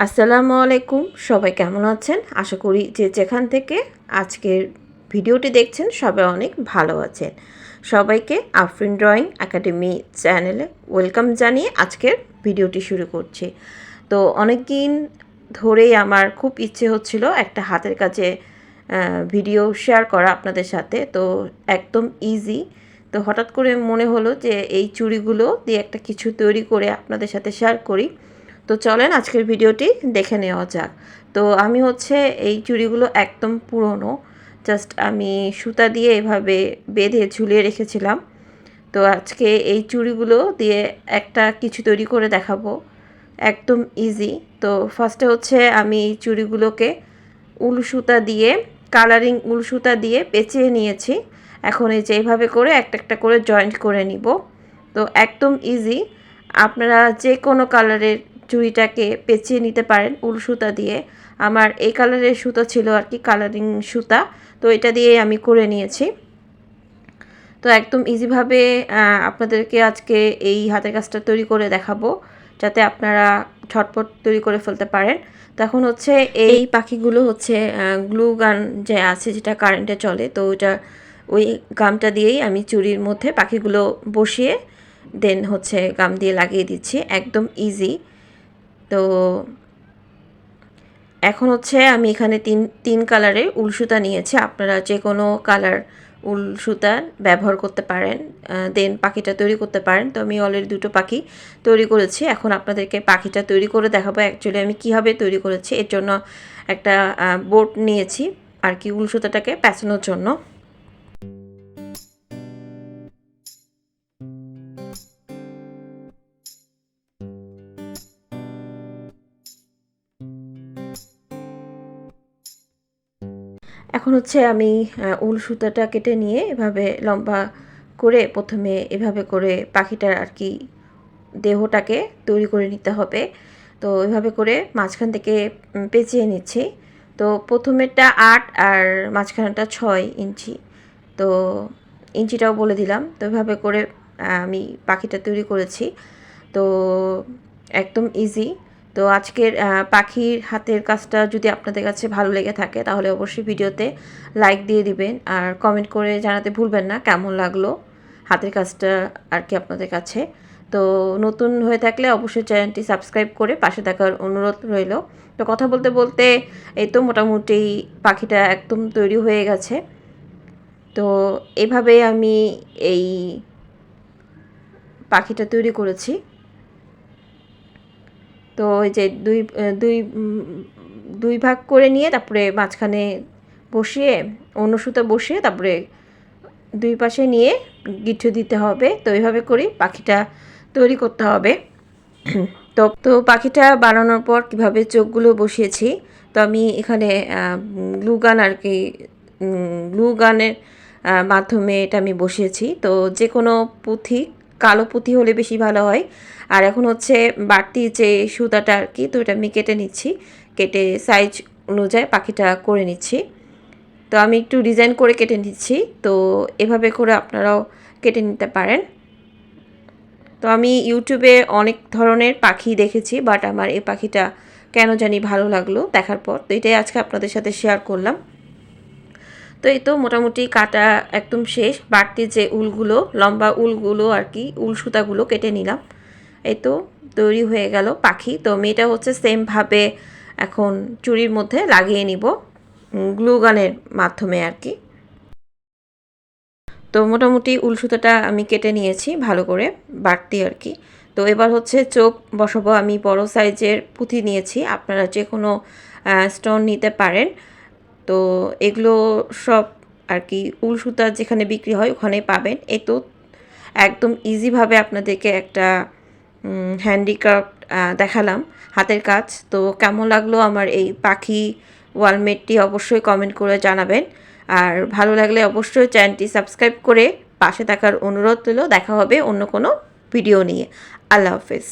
আসসালামু আলাইকুম, সবাই কেমন আছেন? আশা করি যে যেখান থেকে আজকের ভিডিওটি দেখছেন সবাই অনেক ভালো আছেন। সবাইকে আফরিন ড্রয়িং একাডেমি চ্যানেলে ওয়েলকাম জানিয়ে আজকের ভিডিওটি শুরু করছি। তো অনেক দিন ধরেই আমার খুব ইচ্ছে হচ্ছিল একটা হাতের কাজে ভিডিও শেয়ার করা আপনাদের সাথে। তো একদম ইজি। তো হঠাৎ করে মনে হলো যে এই চুড়িগুলো দিয়ে একটা কিছু তৈরি করে আপনাদের সাথে শেয়ার করি। তো চলেন আজকের ভিডিওটি দেখে নেওয়া যাক। তো আমি এই চুড়িগুলো একদম পুরনো, জাস্ট আমি সুতা দিয়ে এভাবে বেঁধে ঝুলিয়ে রেখেছিলাম। তো আজকে এই চুড়িগুলো দিয়ে একটা কিছু তৈরি করে দেখাবো, একদম ইজি। তো ফার্স্টে আমি এই চুড়িগুলোকে উল সুতা দিয়ে, কালারিং উল সুতা দিয়ে পেঁচিয়ে নিয়েছি। এখন এই যে এইভাবে করে একটা একটা করে জয়েন্ট করে নিব। তো একদম ইজি, আপনারা যে কোনো কালারের চুড়িটাকে পেঁচিয়ে নিতে পারেন উল সুতা দিয়ে। আমার এই কালারের সুতা ছিল আর কি, কালারিং সুতা, তো এটা দিয়ে আমি করে নিয়েছি। তো একদম ইজিভাবে আপনাদেরকে আজকে এই হাতের কাজটা তৈরি করে দেখাবো, যাতে আপনারা ঝটপট তৈরি করে ফেলতে পারেন। তখন এই পাখিগুলো গ্লু গান যে আছে, যেটা কারেন্টে চলে, তো ওই গামটা দিয়েই আমি চুড়ির মধ্যে পাখিগুলো বসিয়ে দেন গাম দিয়ে লাগিয়ে দিচ্ছি, একদম ইজি। তো এখন আমি এখানে তিন কালারের উল সুতা নিয়েছি। আপনারা যে কোনো কালার উল সুতা ব্যবহার করতে পারেন, দেন পাখিটা তৈরি করতে পারেন। তো আমি অলরেডি দুটো পাখি তৈরি করেছি। এখন আপনাদেরকে পাখিটা তৈরি করে দেখাবো অ্যাকচুয়ালি আমি কীভাবে তৈরি করেছি। এর জন্য একটা বোর্ড নিয়েছি আর কি, উল সুতাটাকে প্যাঁচানোর জন্য। এখন আমি উল সুতাটা কেটে নিয়ে এভাবে লম্বা করে প্রথমে এভাবে করে পাখিটার আর কি দেহটাকে তৈরি করে নিতে হবে। তো এভাবে করে মাঝখান থেকে পেঁচিয়ে নিচ্ছি। তো প্রথমেরটা 8 আর মাঝখানেরটা 6 ইঞ্চি। তো ইঞ্চিটাও বলে দিলাম। তো এভাবে করে আমি পাখিটা তৈরি করেছি। তো একদম ইজি। তো আজকের পাখির হাতের কাজটা যদি আপনাদের কাছে ভালো লেগে থাকে তাহলে অবশ্যই ভিডিওতে লাইক দিয়ে দিবেন, আর কমেন্ট করে জানাতে ভুলবেন না কেমন লাগলো হাতের কাজটা আর কি আপনাদের কাছে। তো নতুন হয়ে থাকলে অবশ্যই চ্যানেলটি সাবস্ক্রাইব করে পাশে থাকার অনুরোধ রইল। তো কথা বলতে বলতে এই তো মোটামুটি পাখিটা একদম তৈরি হয়ে গেছে। তো এভাবে আমি এই পাখিটা তৈরি করেছি। তো ওই যে দুই দুই ভাগ করে নিয়ে তারপরে মাঝখানে বসিয়ে অন্য সুতা বসিয়ে তারপরে দুই পাশে নিয়ে গিঁঠু দিতে হবে। তো এইভাবে করেই পাখিটা তৈরি করতে হবে। তো পাখিটা বানানোর পর কীভাবে চোখগুলো বসিয়েছি, তো আমি এখানে গ্লু গান আর কি, গ্লু গানের মাধ্যমে এটা আমি বসিয়েছি। তো যে কোনো পুঁথি, কালো পুঁথি হলে বেশি ভালো হয়। আর এখন বাড়তি যে সুতাটা আর কি, তো এটা আমি কেটে নিচ্ছি, কেটে সাইজ অনুযায়ী পাখিটা করে নিচ্ছি। তো আমি একটু ডিজাইন করে কেটে নিচ্ছি। তো এভাবে করে আপনারাও কেটে নিতে পারেন। তো আমি ইউটিউবে অনেক ধরনের পাখি দেখেছি, বাট আমার এই পাখিটা কেন জানি ভালো লাগলো দেখার পর, তো এটাই আজকে আপনাদের সাথে শেয়ার করলাম। তো এই তো মোটামুটি কাটা একদম শেষ। বাড়তি যে উলগুলো, লম্বা উলগুলো আর কি, উল সুতাগুলো কেটে নিলাম। এই তো তৈরি হয়ে গেল পাখি। তো আমি এটা সেমভাবে এখন চুড়ির মধ্যে লাগিয়ে নিব গ্লু গানের মাধ্যমে আর কি। তো মোটামুটি উল সুতাটা আমি কেটে নিয়েছি ভালো করে, বাড়তি আর কি। তো এবার চোখ বসাবো। আমি বড় সাইজের পুঁথি নিয়েছি, আপনারা যে কোনো স্টোন নিতে পারেন। তো এগুলো সব আর কি উল সুতা যেখানে বিক্রি হয় ওখানেই পাবেন। এ তো একদম ইজিভাবে আপনাদেরকে একটা হ্যান্ডিক্রাফট দেখালাম, হাতের কাজ। তো কেমন লাগলো আমার এই পাখি ওয়ালমেটটি অবশ্যই কমেন্ট করে জানাবেন। আর ভালো লাগলে অবশ্যই চ্যানেলটি সাবস্ক্রাইব করে পাশে থাকার অনুরোধ রইল। দেখা হবে অন্য কোনো ভিডিও নিয়ে। আল্লাহ হাফেজ।